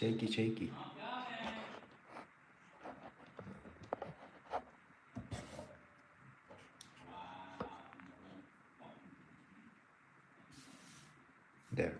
Shaky, shaky. There.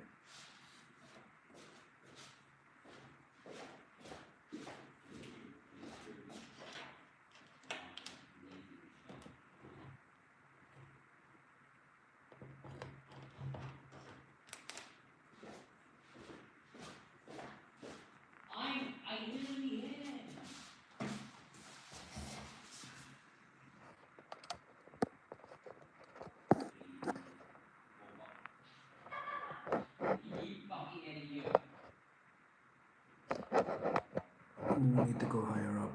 Need to go higher up.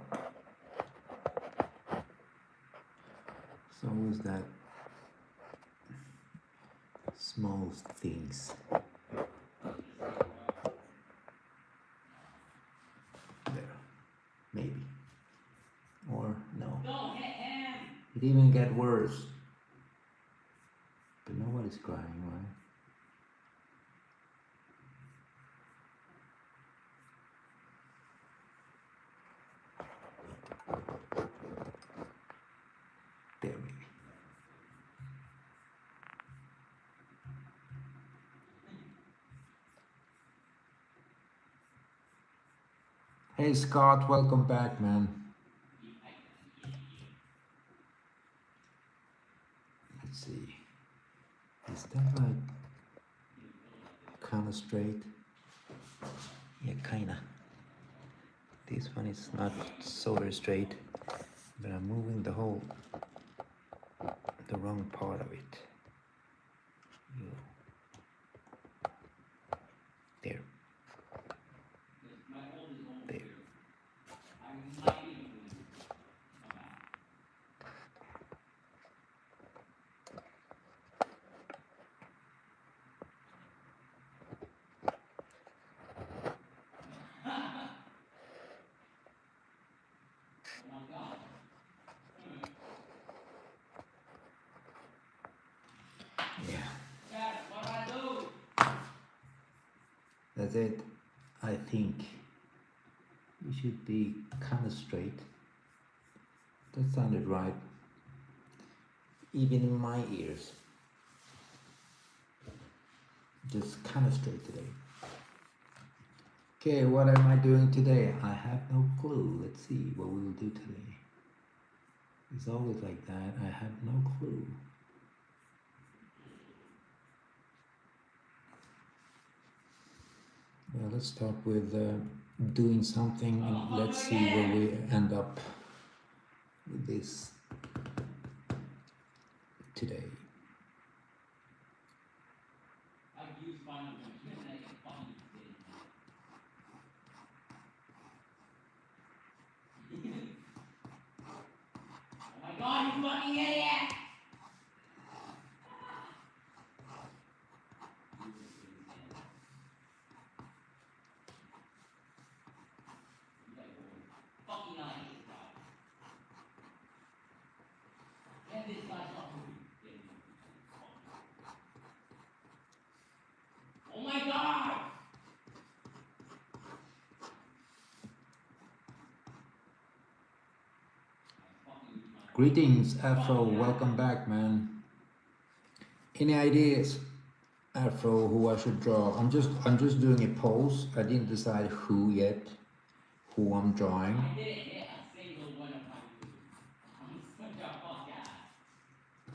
So is that small things. There. Maybe. Or no. It even get worse. But nobody's crying, right? There, maybe. Hey Scott, welcome back, man. Let's see. Is that like kind of straight? Yeah, kinda. This one is not so very straight, but I'm moving the wrong part of it. There. There. That's it. I think we should be kind of straight. That sounded right. Even in my ears. Just kind of straight today. Okay, what am I doing today? I have no clue. Let's see what we will do today. It's always like that. I have no clue. Well, let's start with doing something and let's see where we end up with this today. Greetings, Afro. Welcome back, man. Any ideas, Afro, who I should draw? I'm just doing a pose. I didn't decide who yet, who I'm drawing.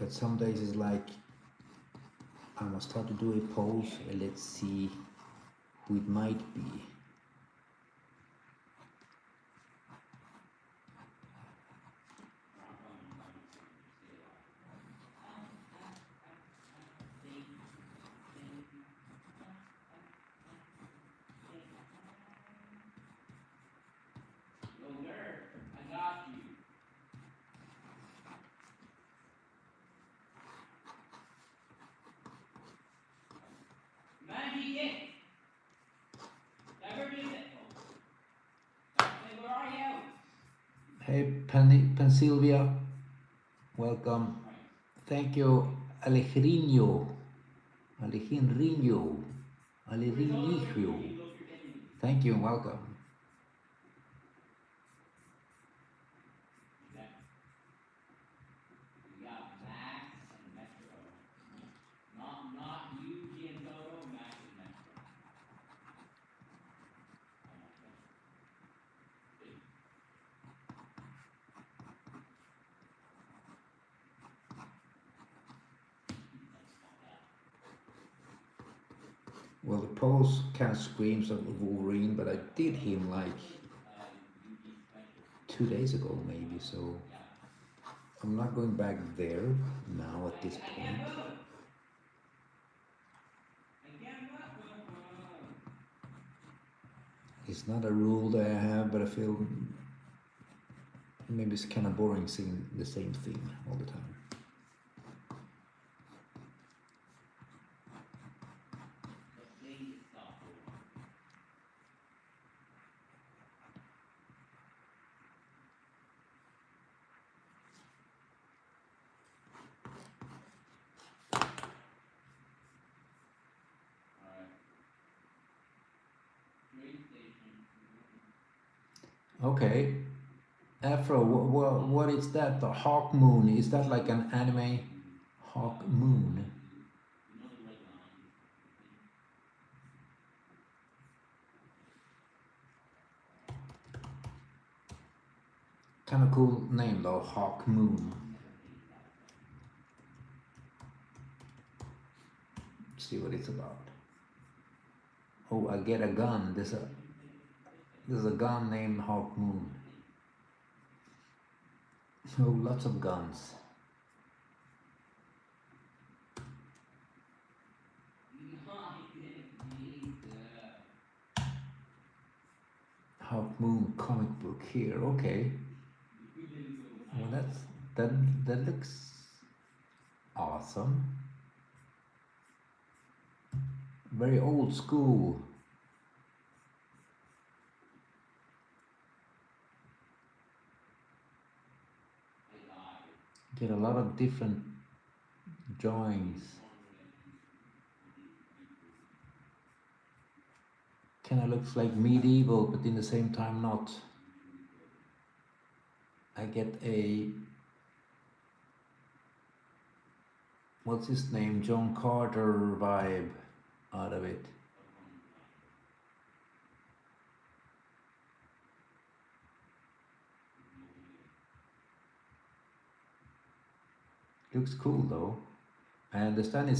But some days it's like I must start to do a pose and let's see who it might be. Hey, Pennsylvania, welcome. Thank you, Alejandro. Alejandro. Thank you and welcome. Well, the pose kind of screams of Wolverine, but I did him like 2 days ago, maybe, so I'm not going back there now at this point. It's not a rule that I have, but I feel maybe it's kind of boring seeing the same thing all the time. Okay, Afro, what is that? The Hawk Moon? Is that like an anime? Hawk Moon. Kind of cool name though, Hawk Moon. Let's see what it's about. Oh, I get a gun. There's a gun named Hawk Moon. Oh, lots of guns. Hawk Moon comic book here. Okay. Well, that looks awesome. Very old school. Get a lot of different drawings. Kind of looks like medieval, but in the same time not. I get a, what's his name, John Carter vibe out of it. Looks cool though. I understand it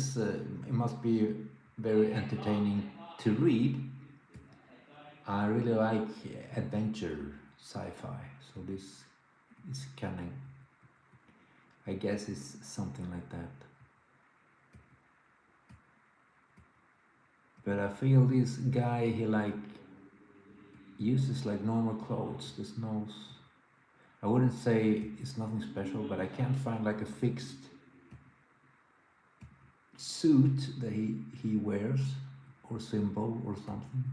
must be very entertaining to read. I really like adventure sci-fi, so this is kind of, I guess it's something like that. But I feel this guy, he like uses like normal clothes. There's no, I wouldn't say it's nothing special, but I can't find like a fixed suit that he wears or symbol or something.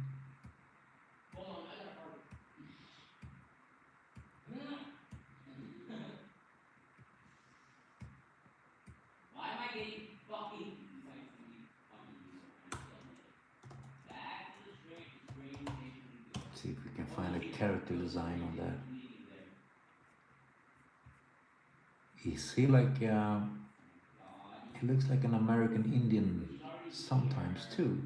Let's see if we can find a character design on that. Is he like He looks like an American Indian sometimes too.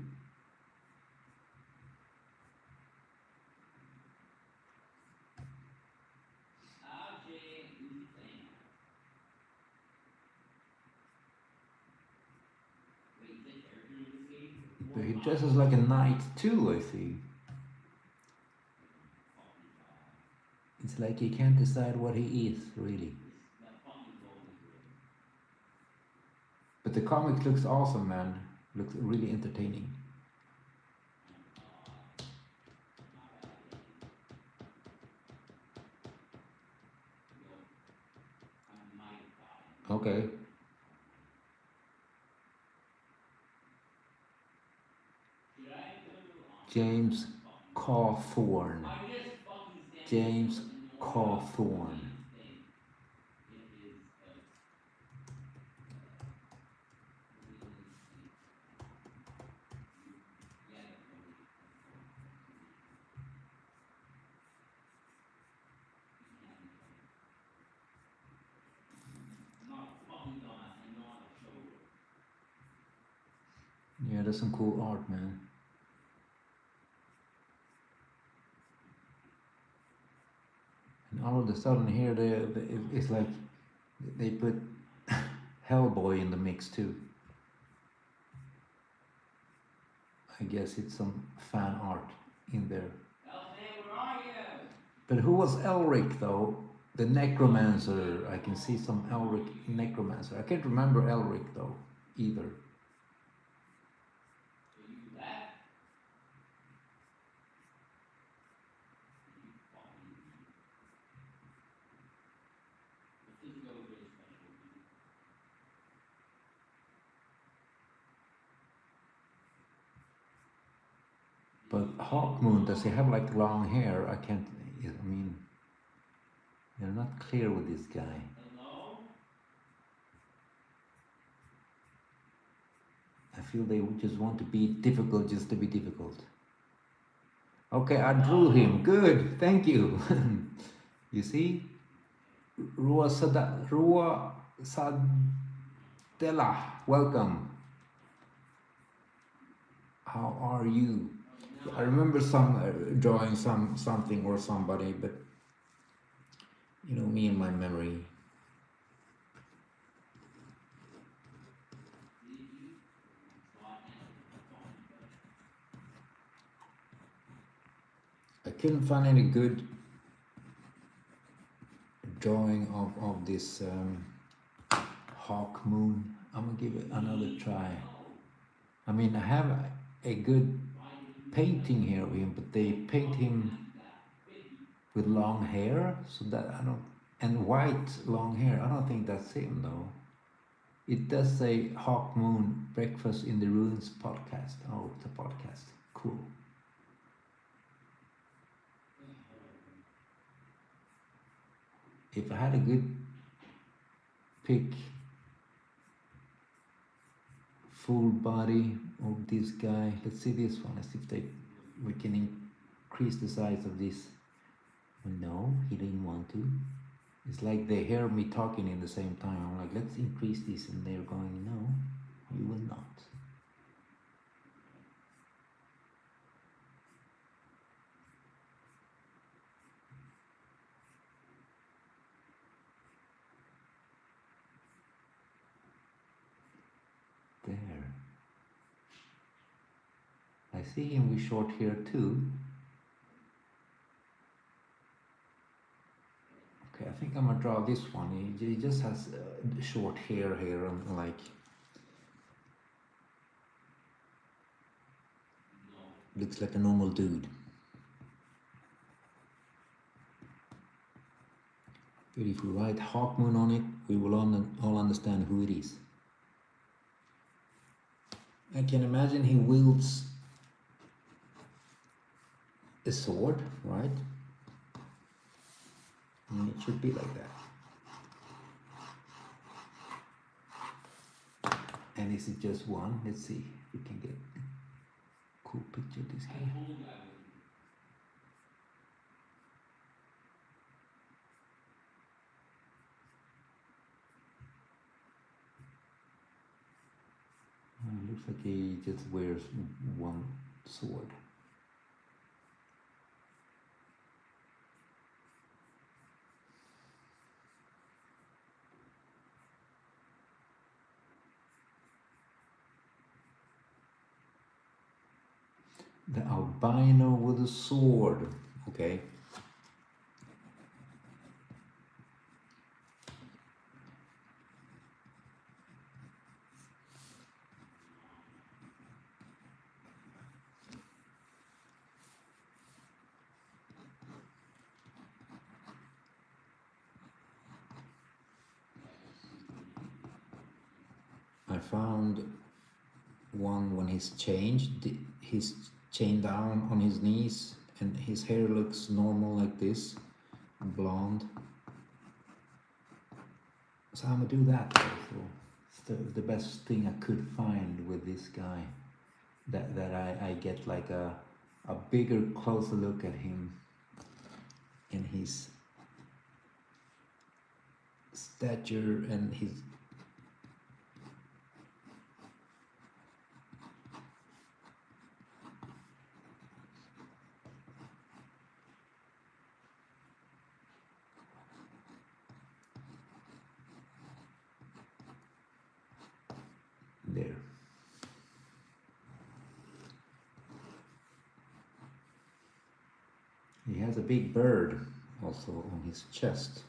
But he dresses like a knight too, I see. It's like he can't decide what he is, really. But the comic looks awesome, man. Looks really entertaining. Okay. James Cawthorn. James Cawthorn. Yeah, that's some cool art, man. And all of a sudden here, it's like they put Hellboy in the mix too. I guess it's some fan art in there. But who was Elric though? The Necromancer. I can see some Elric Necromancer. I can't remember Elric though either. But Hawkmoon, does he have like long hair? I can't, I mean, they're not clear with this guy. I feel they would just want to be difficult just to be difficult. Okay, I drew him. Good, thank you. You see? Rua Sadella, welcome. How are you? I remember drawing something or somebody, but you know me and my memory. I couldn't find any good drawing of this Hawkmoon. I'm gonna give it another try. I mean, I have a good painting here of him, but they paint him with long hair, so that I don't, and white long hair. I don't think that's him though. It does say Hawkmoon Breakfast in the Ruins podcast. Oh, it's a podcast. Cool. If I had a good pick, full body of this guy. Let's see this one. Let's see if we can increase the size of this. No, he didn't want to. It's like they hear me talking in the same time. I'm like, let's increase this, and they're going, no, you will not. There. I see him with short hair too. Okay, I think I'm gonna draw this one. He just has short hair here and like looks like a normal dude. But if we write Hawkmoon on it, we will all understand who it is. I can imagine he wields a sword, right? And it should be like that. And is it just one? Let's see if we can get a cool picture of this guy. looks like he just wears one sword. The albino with a sword. Okay. I found one when he's chained down on his knees and his hair looks normal like this, blonde. So I'm gonna do that also. It's the best thing I could find with this guy. That I get like a bigger, closer look at him in his stature and his there. He has a big bird also on his chest.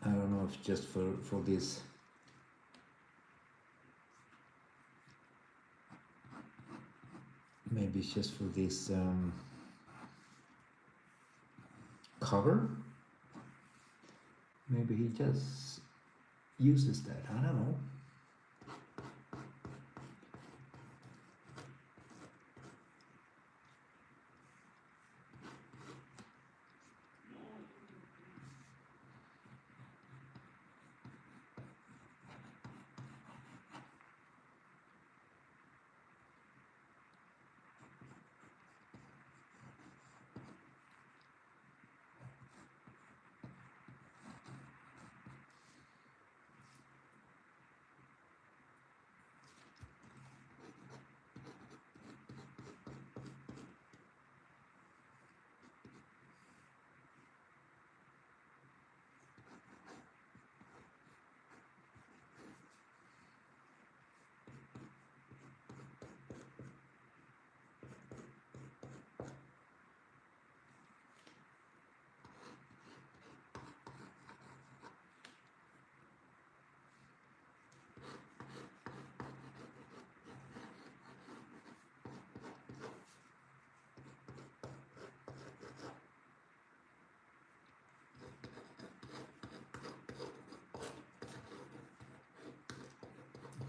I don't know if just for this maybe it's just for this cover. Maybe he just uses that. I don't know.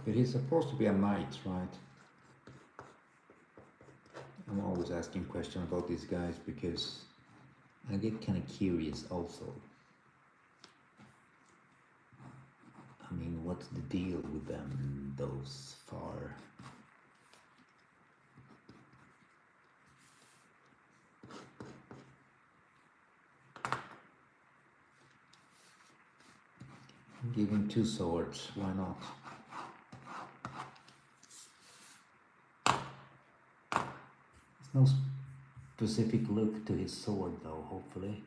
But he's supposed to be a knight, right? I'm always asking questions about these guys because I get kind of curious also. I mean, what's the deal with them those far? Give him 2 swords, why not? There's no specific look to his sword though, hopefully.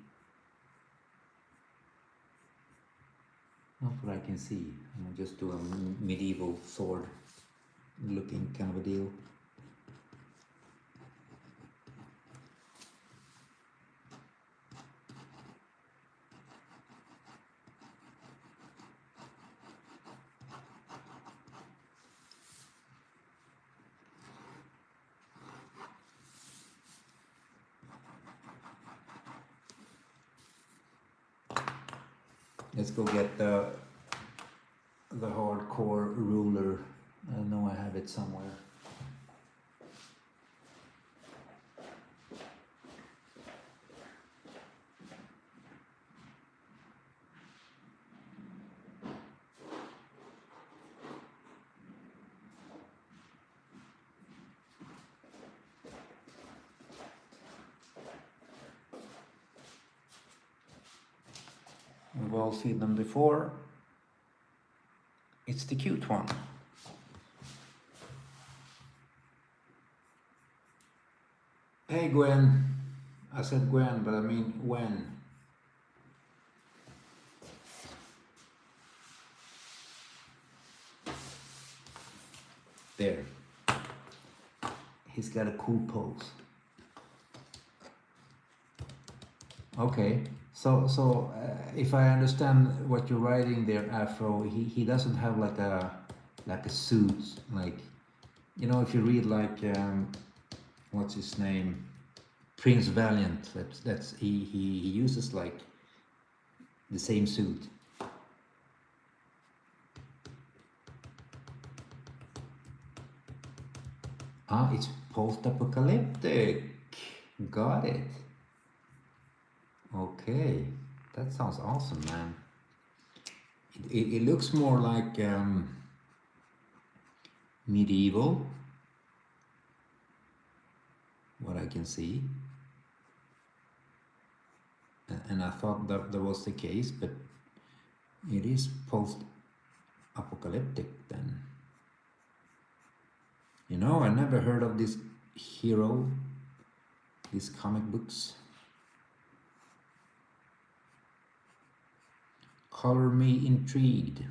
Not what I can see. I'm gonna just do a medieval sword looking kind of a deal. Let's go get the hardcore ruler. I know I have it somewhere. We've all seen them before. It's the cute one. Hey Gwen. I said Gwen, but I mean when. There. He's got a cool pose. Okay, so if I understand what you're writing there, Afro, he doesn't have like a suit, like, you know, if you read like what's his name, Prince Valiant. That's he uses like the same suit. Ah, it's post-apocalyptic. Got it. Okay, that sounds awesome, man. It looks more like medieval, what I can see. And I thought that was the case, but it is post-apocalyptic then. You know, I never heard of this hero, these comic books. Color me intrigued.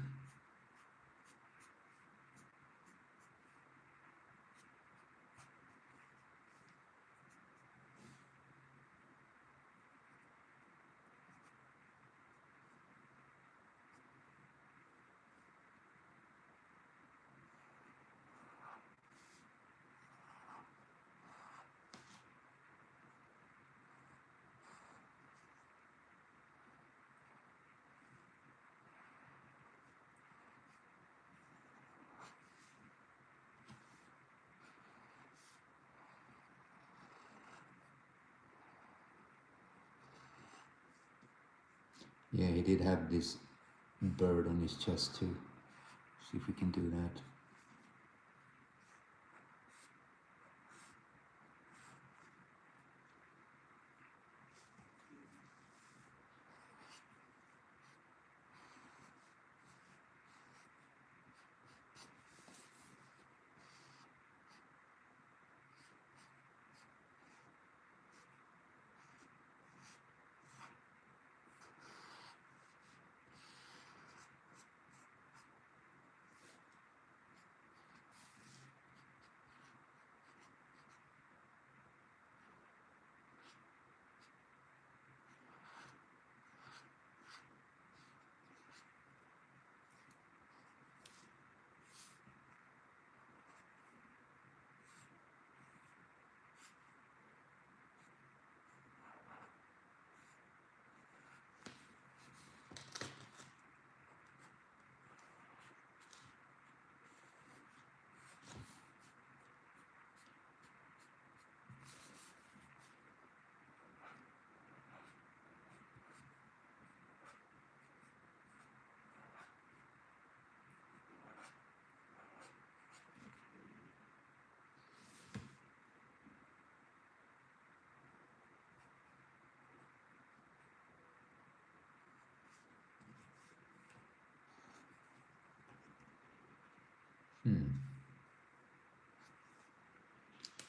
Yeah, he did have this bird on his chest too. See if we can do that.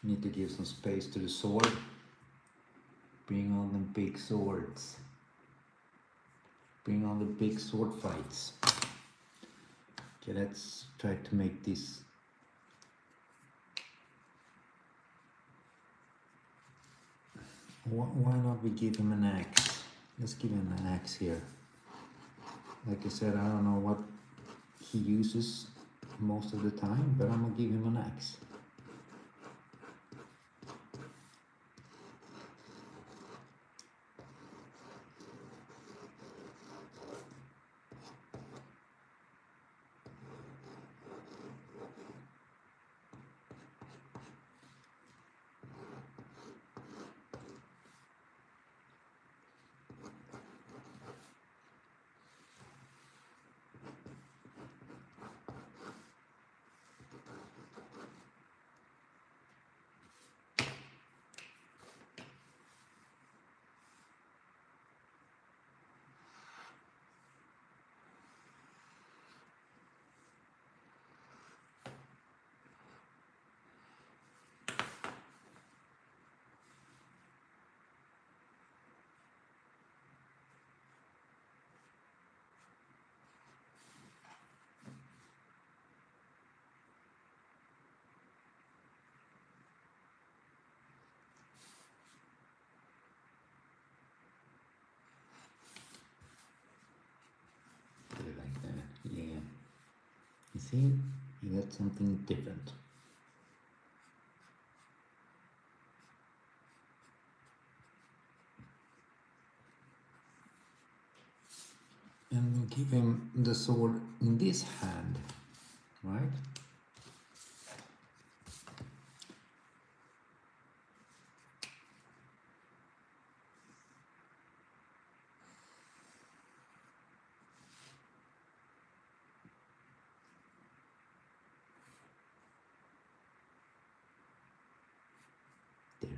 Need to give some space to the sword. Bring on the big swords. Bring on the big sword fights. Okay, let's try to make this. Why not we give him an axe? Let's give him an axe here. Like I said, I don't know what he uses most of the time, but I'm gonna give him an axe. You see, you get something different. And we give him the sword in this hand, right? There.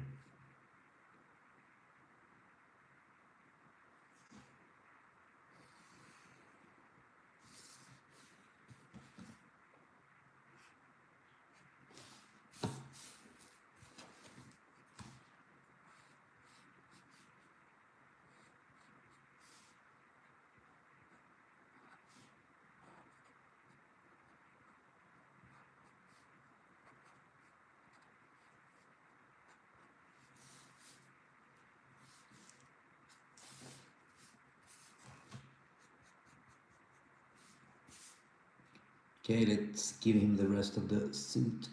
Okay, let's give him the rest of the suit.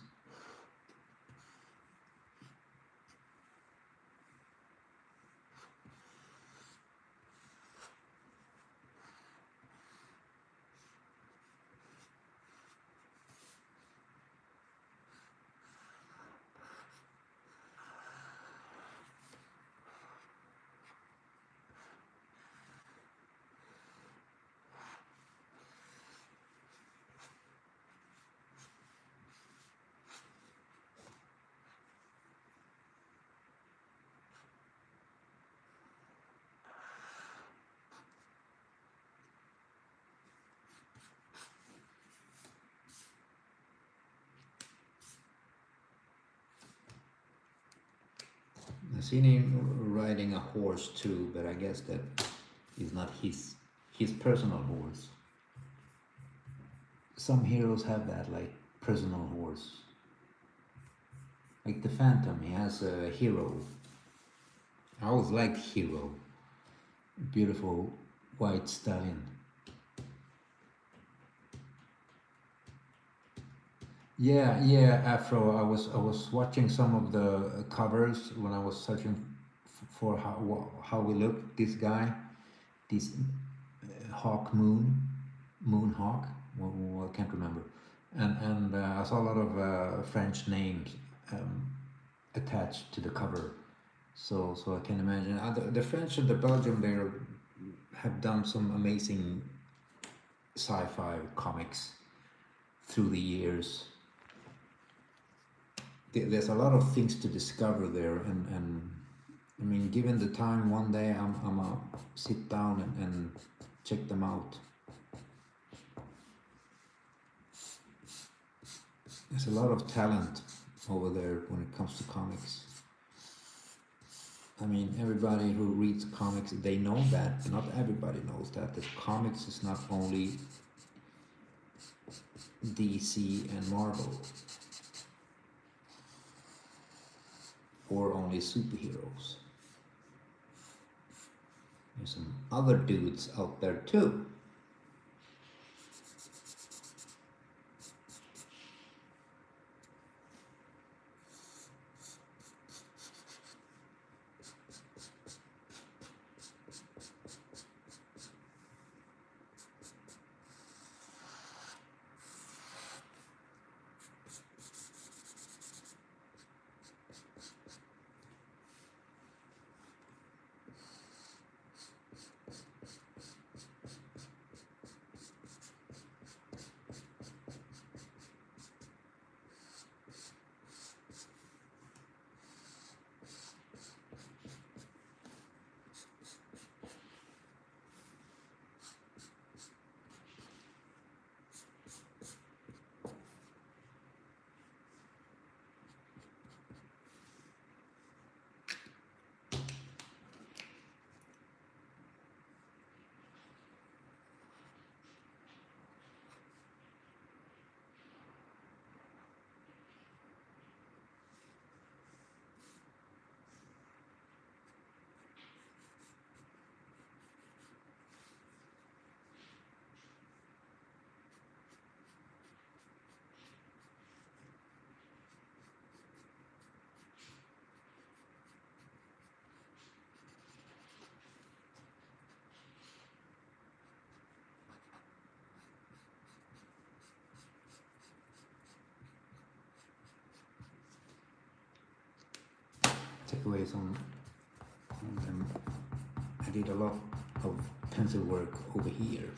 I've seen him riding a horse too, but I guess that is not his personal horse. Some heroes have that, like personal horse. Like the Phantom, he has a hero. I always liked Hero. Beautiful white stallion. Yeah, yeah, Afro. I was watching some of the covers when I was searching for how we look. This guy, this Hawk Moon, Moonhawk. Well, I can't remember. And I saw a lot of French names attached to the cover. So I can imagine the French and the Belgium they have done some amazing sci-fi comics through the years. There's a lot of things to discover there, and I mean, given the time, one day I'm gonna sit down and check them out. There's a lot of talent over there when it comes to comics. I mean, everybody who reads comics, they know that. Not everybody knows that. That comics is not only DC and Marvel, or only superheroes. There's some other dudes out there too. take away some of them. I did a lot of pencil work over here,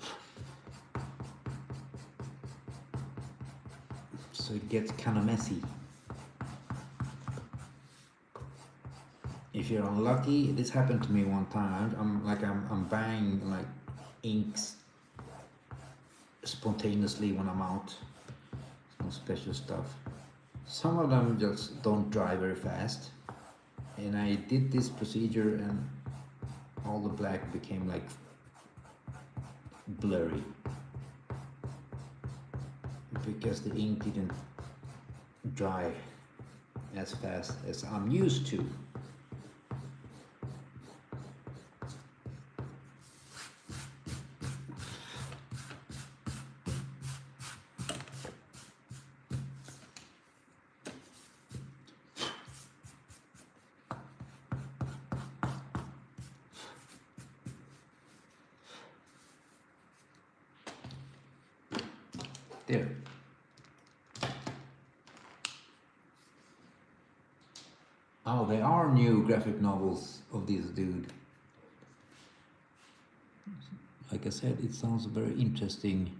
so it gets kind of messy. If you're unlucky, this happened to me one time. I'm buying like inks spontaneously when I'm out. Some special stuff. Some of them just don't dry very fast, and I did this procedure and all the black became like blurry because the ink didn't dry as fast as I'm used to. There. Oh, there are new graphic novels of this dude. Like I said, it sounds very interesting.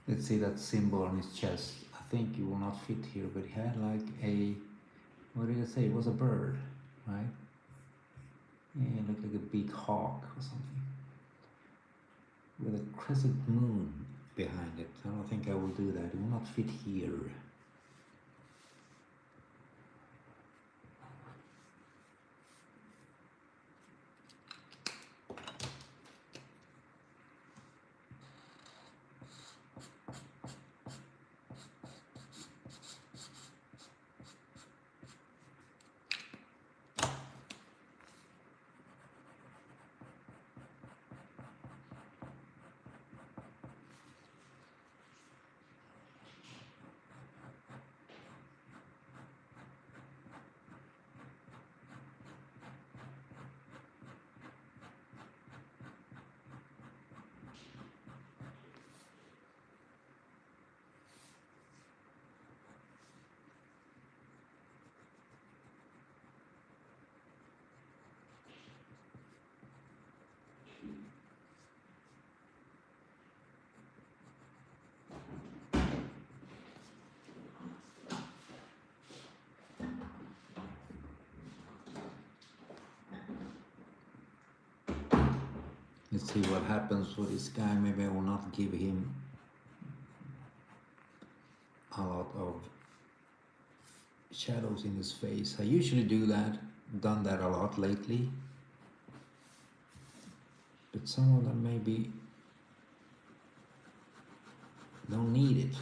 Let's see that symbol on his chest. I think it will not fit here, but he had like a, what did I say? It was a bird, right? Yeah, it looked like a big hawk or something. With a crescent moon behind it. I don't think I will do that. It will not fit here. Let's see what happens for this guy. Maybe I will not give him a lot of shadows in his face. I usually do that, done that a lot lately, but some of them maybe don't need it.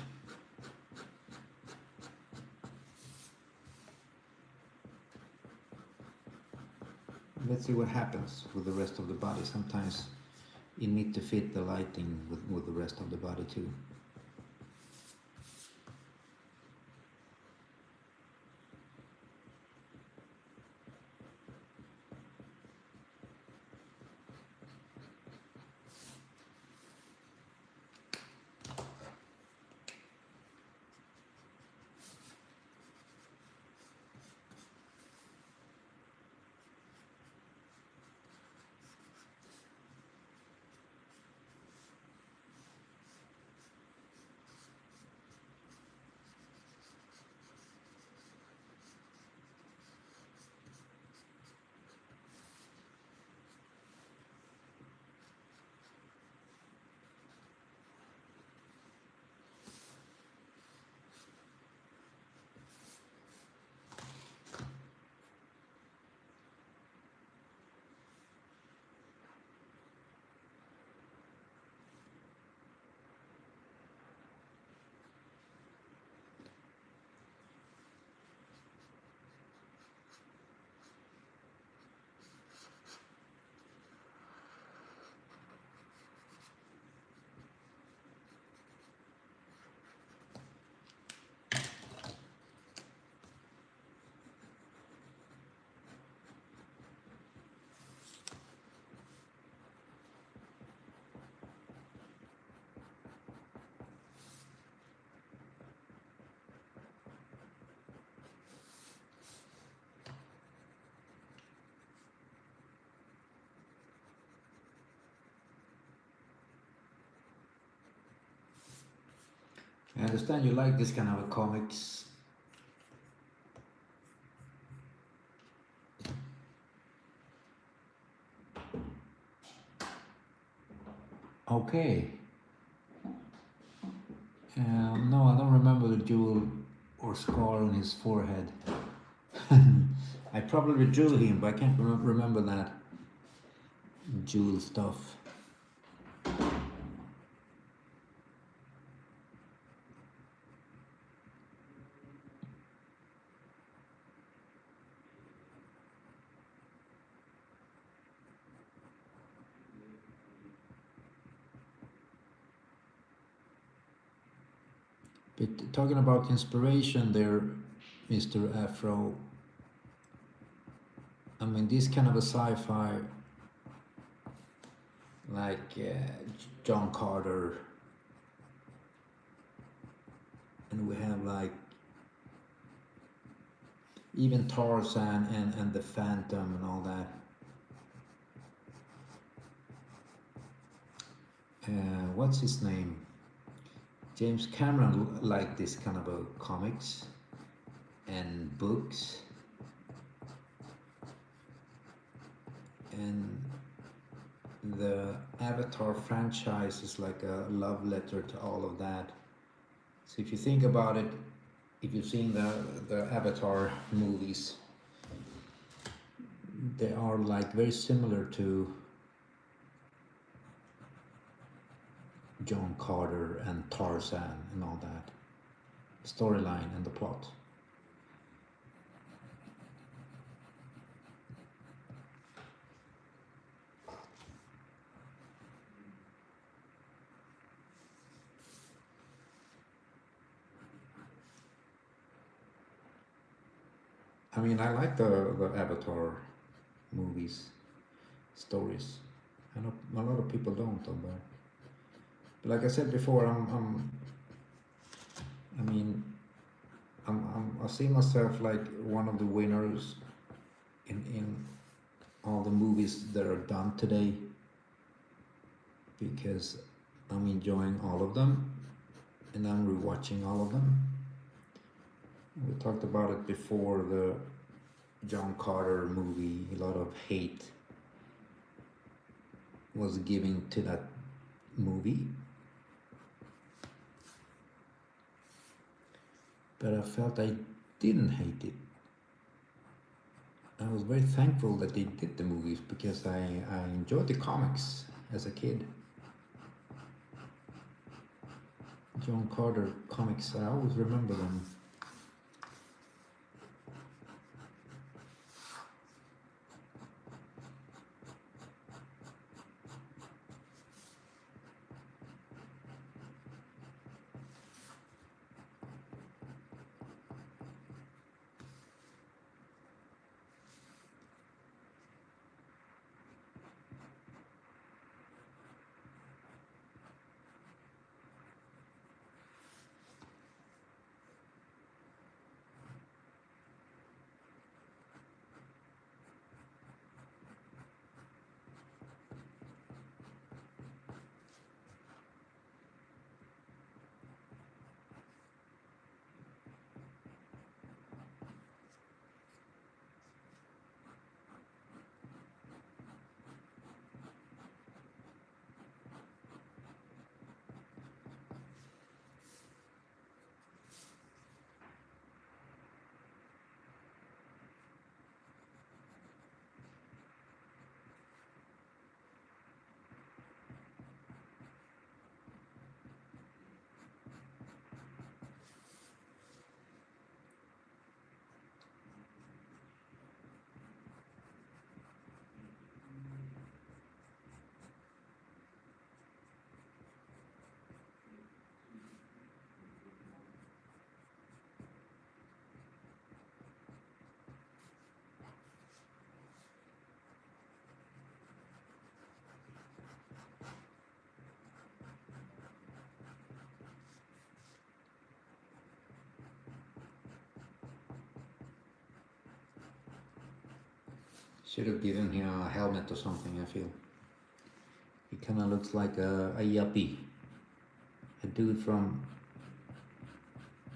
Let's see what happens with the rest of the body. Sometimes you need to fit the lighting with the rest of the body too. I understand you like this kind of comics. Okay. No, I don't remember the jewel or scar on his forehead. I probably drew him, but I can't remember that jewel stuff. But talking about inspiration there, Mr. Afro, I mean, this kind of a sci-fi, like John Carter, and we have like even Tarzan and the Phantom and all that. What's his name? James Cameron liked this kind of a comics and books, and the Avatar franchise is like a love letter to all of that. So if you think about it, if you've seen the Avatar movies, they are like very similar to John Carter and Tarzan and all that storyline and the plot. I mean, I like the Avatar movies, stories. I know a lot of people don't, though, but like I said before, I mean, I see myself like one of the winners in all the movies that are done today, because I'm enjoying all of them and I'm rewatching all of them. We talked about it before, the John Carter movie, a lot of hate was given to that movie. but I felt I didn't hate it. I was very thankful that they did the movies because I enjoyed the comics as a kid. John Carter comics, I always remember them. Should have given him a helmet or something, I feel. He kind of looks like a yuppie. A dude from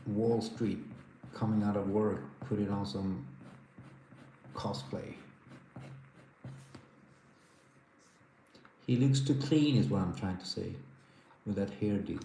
Wall Street coming out of work, putting on some cosplay. He looks too clean is what I'm trying to say, with that hairdo.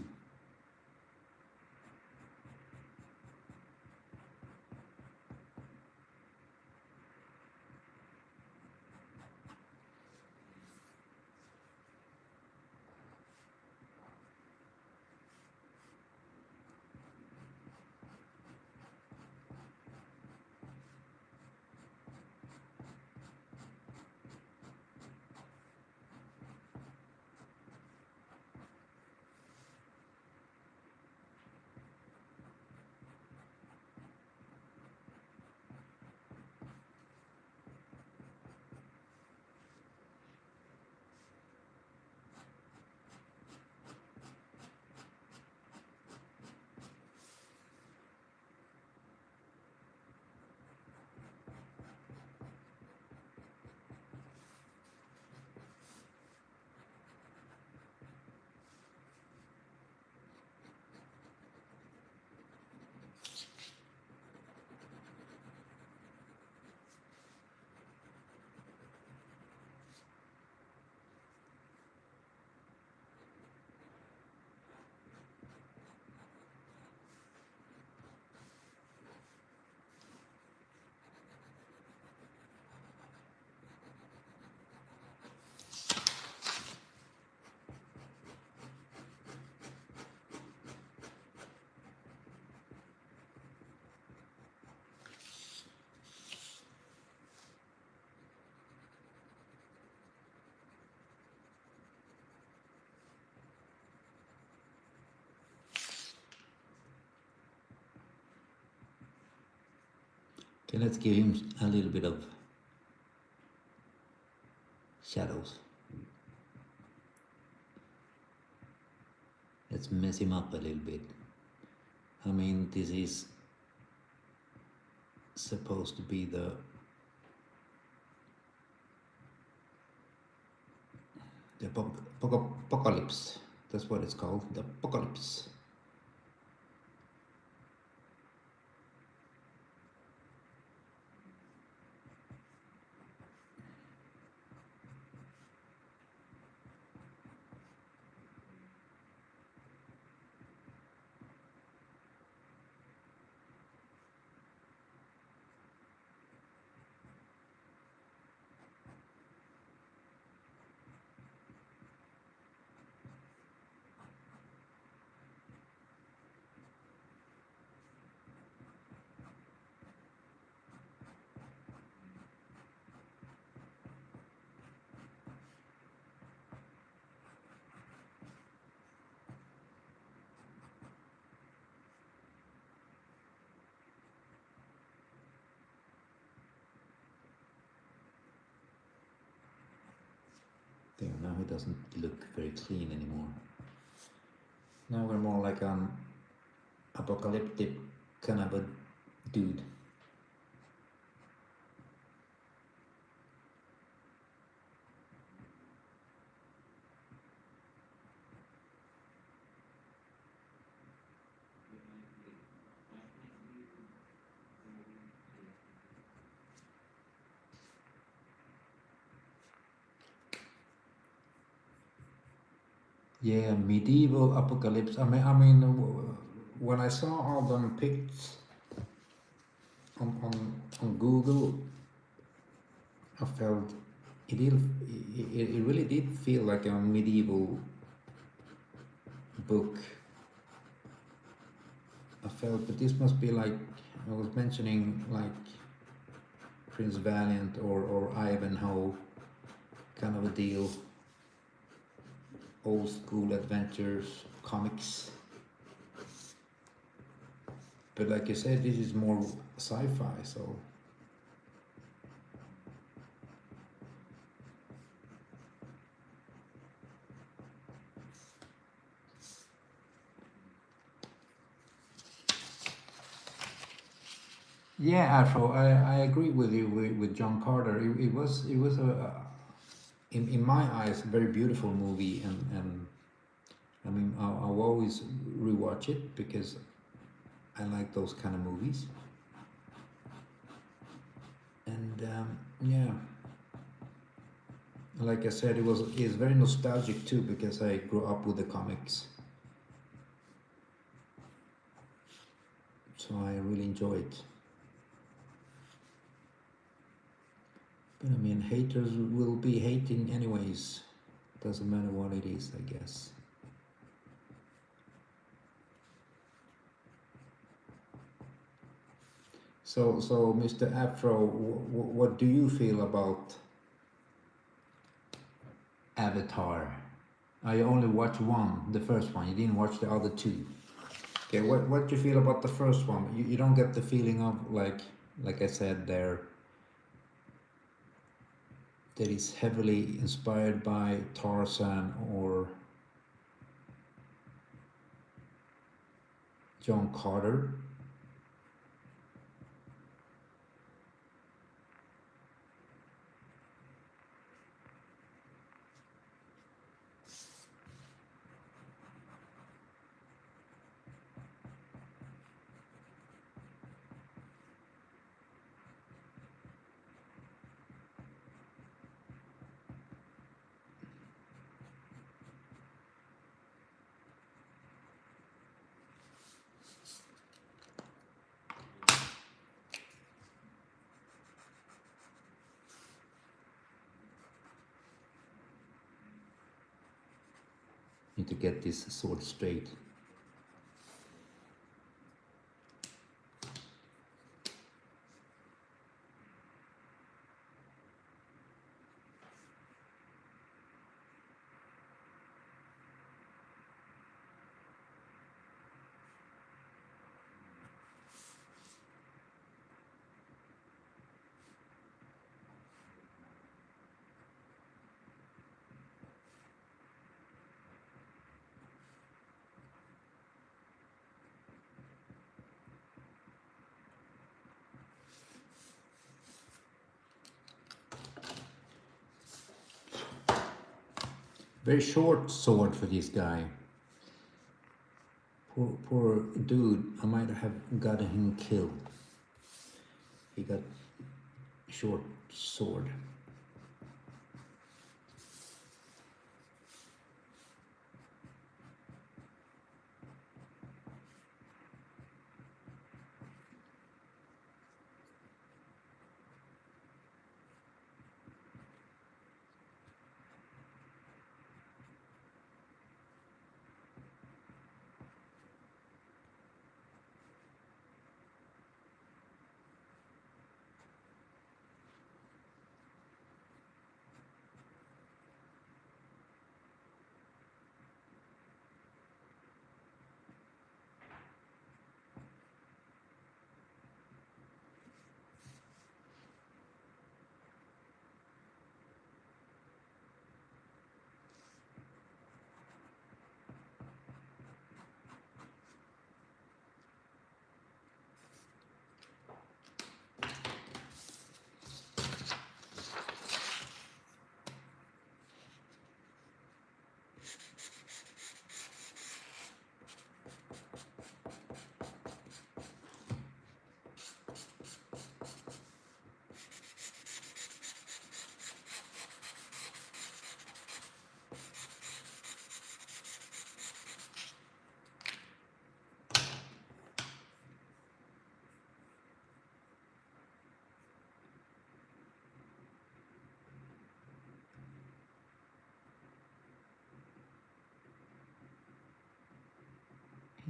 Okay, let's give him a little bit of shadows. Let's mess him up a little bit. I mean, this is supposed to be the apocalypse. That's what it's called, the apocalypse. There, now he doesn't look very clean anymore. Now we're more like an apocalyptic kind of a dude. Yeah, medieval apocalypse. When I saw all them pics on Google, I felt it really did feel like a medieval book. I felt, but this must be like I was mentioning, like Prince Valiant or Ivanhoe kind of a deal. Old school adventures, comics. But like you said, this is more sci-fi, so yeah, Afro, I agree with you with John Carter. It was a in my eyes a very beautiful movie, and I mean I'll always rewatch it because I like those kind of movies. And yeah, like I said, it's very nostalgic too because I grew up with the comics, so I really enjoy it. But I mean, haters will be hating anyways. Doesn't matter what it is, I guess. So Mr. Afro, what do you feel about Avatar? I only watched one, the first one. You didn't watch the other two. Okay, what do you feel about the first one? You don't get the feeling of like I said there, that is heavily inspired by Tarzan or John Carter. Need to get this sword straight. Very short sword for this guy. Poor dude. I might have gotten him killed. He got short sword.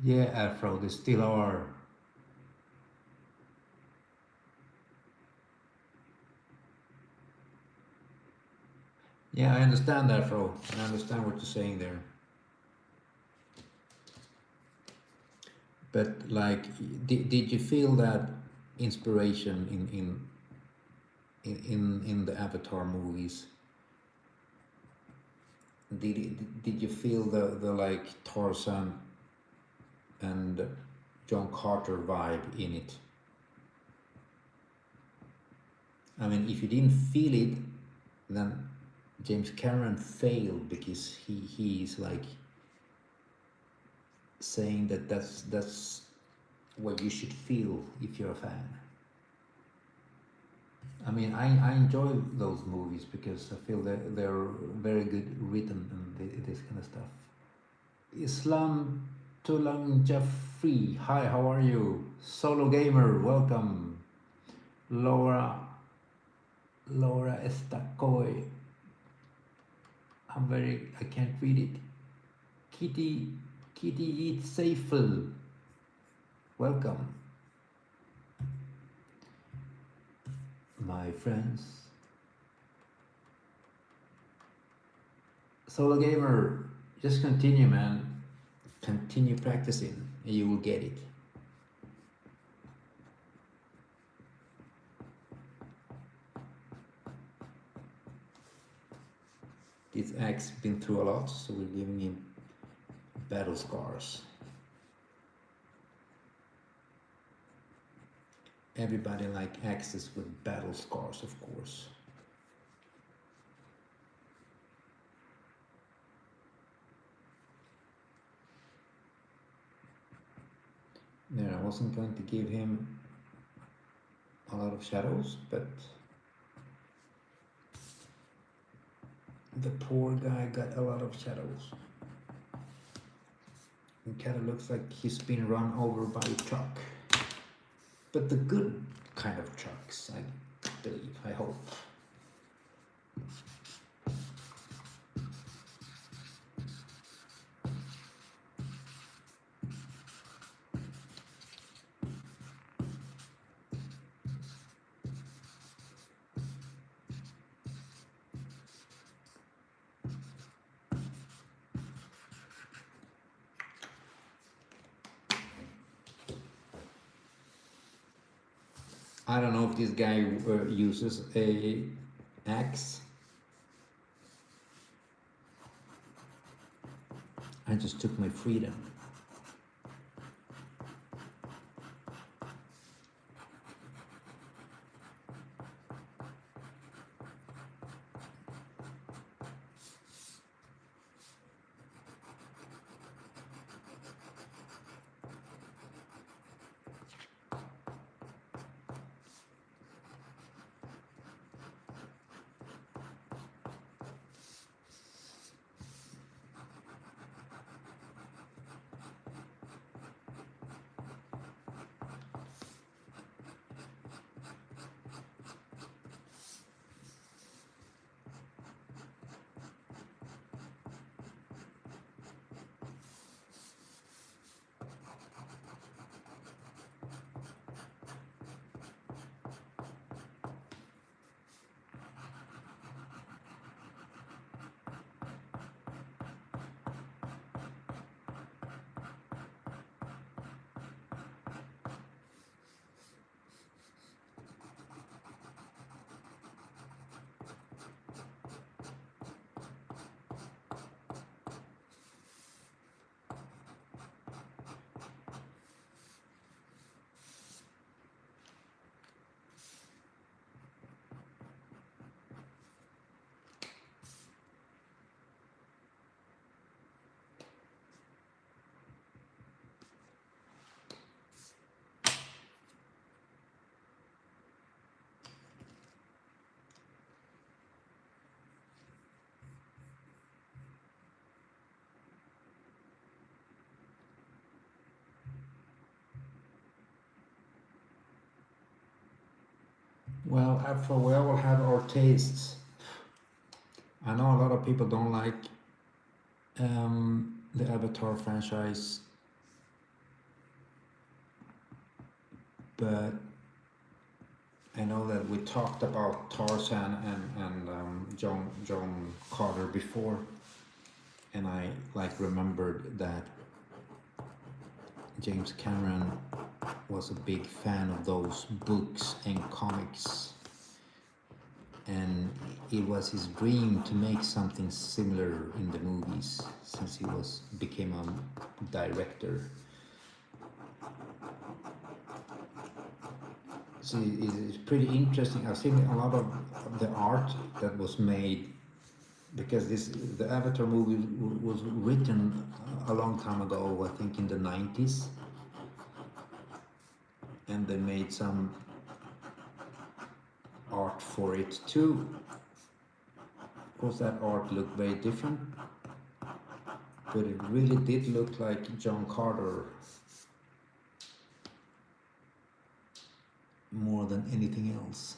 Yeah, Afro, they still are. Yeah, I understand Afro. I understand what you're saying there. But like, did you feel that inspiration in the Avatar movies? Did you feel the like Tarzan and John Carter vibe in it? I mean, if you didn't feel it, then James Cameron failed because he's like saying that that's what you should feel if you're a fan. I mean, I enjoy those movies because I feel that they're very good written and this kind of stuff. Islam Tulang Jafri, hi, how are you? Solo Gamer, welcome. Laura, Laura Estacoy, I can't read it. Kitty, Kitty Eat Safel, welcome. My friends. Solo Gamer, just continue, man. Continue practicing, and you will get it. This axe been through a lot, so we're giving him battle scars. Everybody like axes with battle scars, of course. There, I wasn't going to give him a lot of shadows, but the poor guy got a lot of shadows. It kind of looks like he's been run over by a truck. But the good kind of trucks, I believe, I hope. I don't know if this guy uses a axe. I just took my freedom. Well, after we all have our tastes. I know a lot of people don't like the Avatar franchise but I know that we talked about Tarzan and John Carter before, and I like remembered that James Cameron was a big fan of those books and comics, and it was his dream to make something similar in the movies since he became a director. So it's pretty interesting. I've seen a lot of the art that was made because the Avatar movie was written a long time ago, I think in the 90s, and they made some art for it too. Of course, that art looked very different, but it really did look like John Carter more than anything else.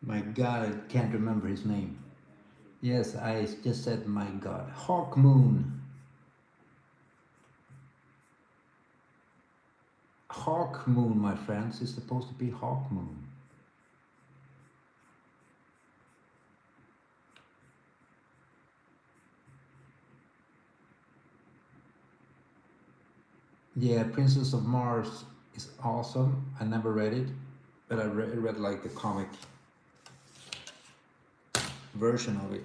My God, I can't remember his name. Yes, I just said my God. Hawk Moon. Hawk Moon, my friends, is supposed to be Hawk Moon. Yeah, Princess of Mars is awesome. I never read it, but I read like the comic version of it.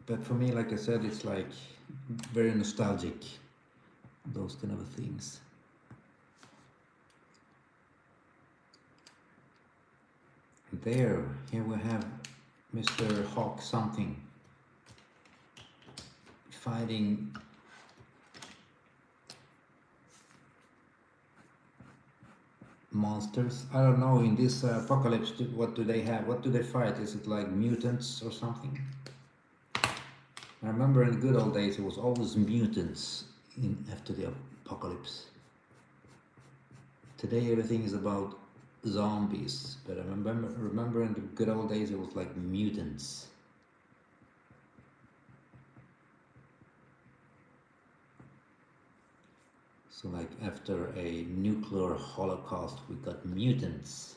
But for me, like I said, it's like very nostalgic, those kind of things. There, here we have Mr. Hawk something fighting monsters. I don't know, in this apocalypse, what do they have? What do they fight? Is it like mutants or something? I remember in the good old days it was always mutants after the apocalypse. Today everything is about zombies, but I remember in the good old days it was like mutants. So like after a nuclear holocaust we got mutants.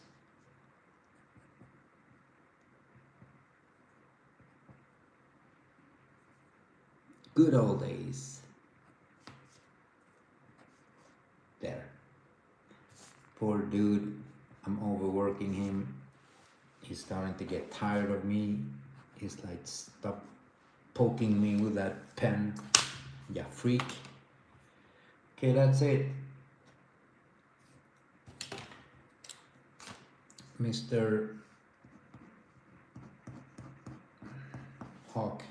Good old days. There. Poor dude, I'm overworking him. He's starting to get tired of me. He's like, stop poking me with that pen. Yeah, freak. Okay, that's it. Mr. Hawk.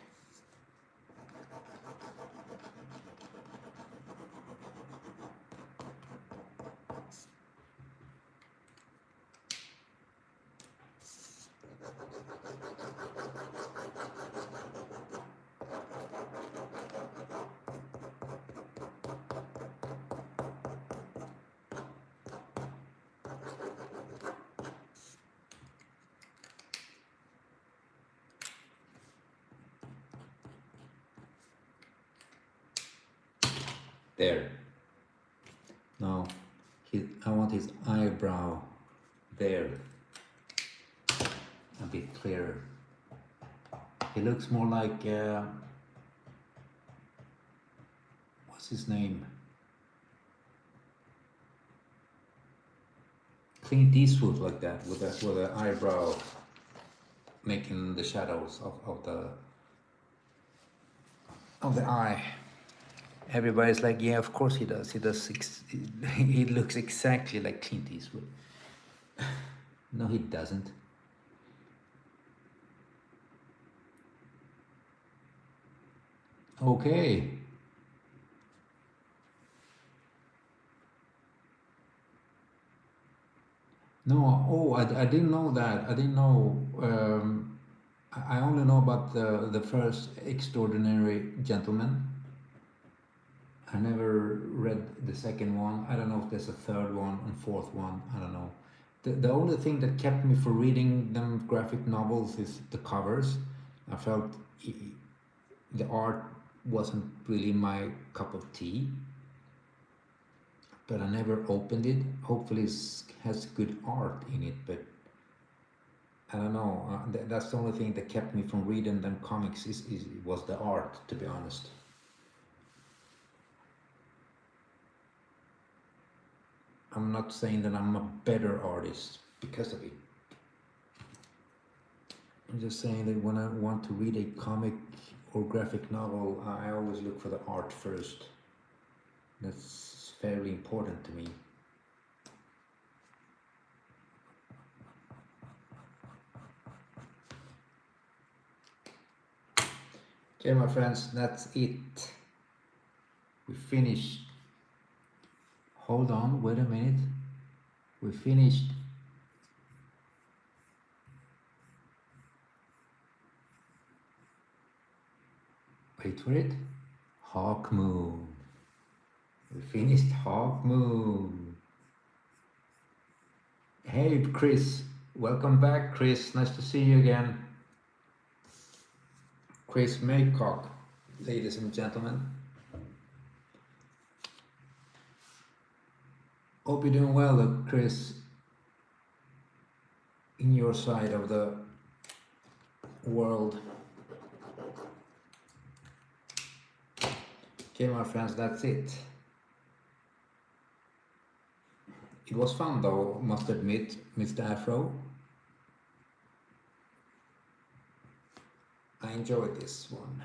There. Now, I want his eyebrow there, a bit clearer. He looks more like, what's his name? Clint Eastwood, like that, with the eyebrow making the shadows of the eye. Everybody's like, yeah, of course he does. He does. He looks exactly like Clint Eastwood. No, he doesn't. Okay. No, oh, I didn't know that. I didn't know. I only know about the first Extraordinary Gentleman. I never read the second one. I don't know if there's a third one and fourth one. I don't know. The only thing that kept me from reading them graphic novels is the covers. I felt the art wasn't really my cup of tea, but I never opened it. Hopefully it has good art in it, but I don't know. That's the only thing that kept me from reading them comics was the art, to be honest. I'm not saying that I'm a better artist because of it. I'm just saying that when I want to read a comic or graphic novel, I always look for the art first. That's fairly important to me. Okay, my friends, that's it. We finished. Hold on, wait a minute. We finished. Wait for it. Hawk Moon. We finished Hawk Moon. Hey, Chris. Welcome back, Chris. Nice to see you again. Chris Maycock, ladies and gentlemen. Hope you're doing well, Chris, in your side of the world. Okay, my friends, that's it. It was fun though, must admit, Mr. Afro. I enjoyed this one.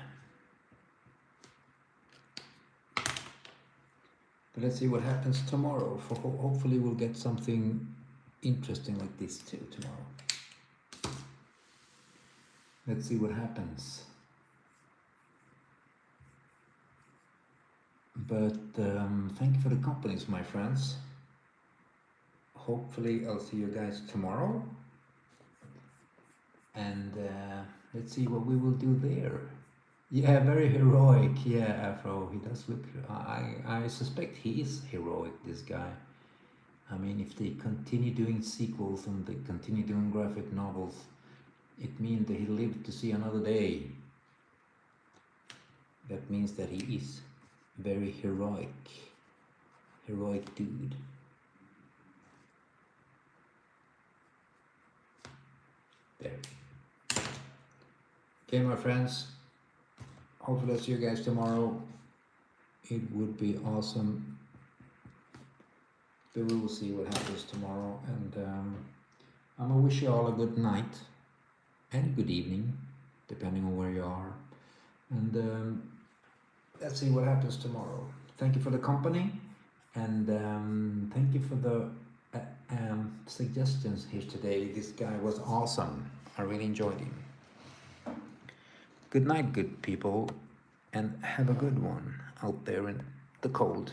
But let's see what happens tomorrow. Hopefully we'll get something interesting like this too tomorrow. Let's see what happens. But thank you for the companies, my friends. Hopefully I'll see you guys tomorrow. And let's see what we will do there. Yeah, very heroic. Yeah, Afro, he does look... I suspect he is heroic, this guy. I mean, if they continue doing sequels and they continue doing graphic novels, it means that he lived to see another day. That means that he is very heroic. Heroic dude. There. Okay, my friends. Hopefully I'll see you guys tomorrow. It would be awesome. But we will see what happens tomorrow. And I'm gonna wish you all a good night and a good evening, depending on where you are. And let's see what happens tomorrow. Thank you for the company, and thank you for the suggestions here today. This guy was awesome. I really enjoyed him. Good night, good people, and have a good one out there in the cold.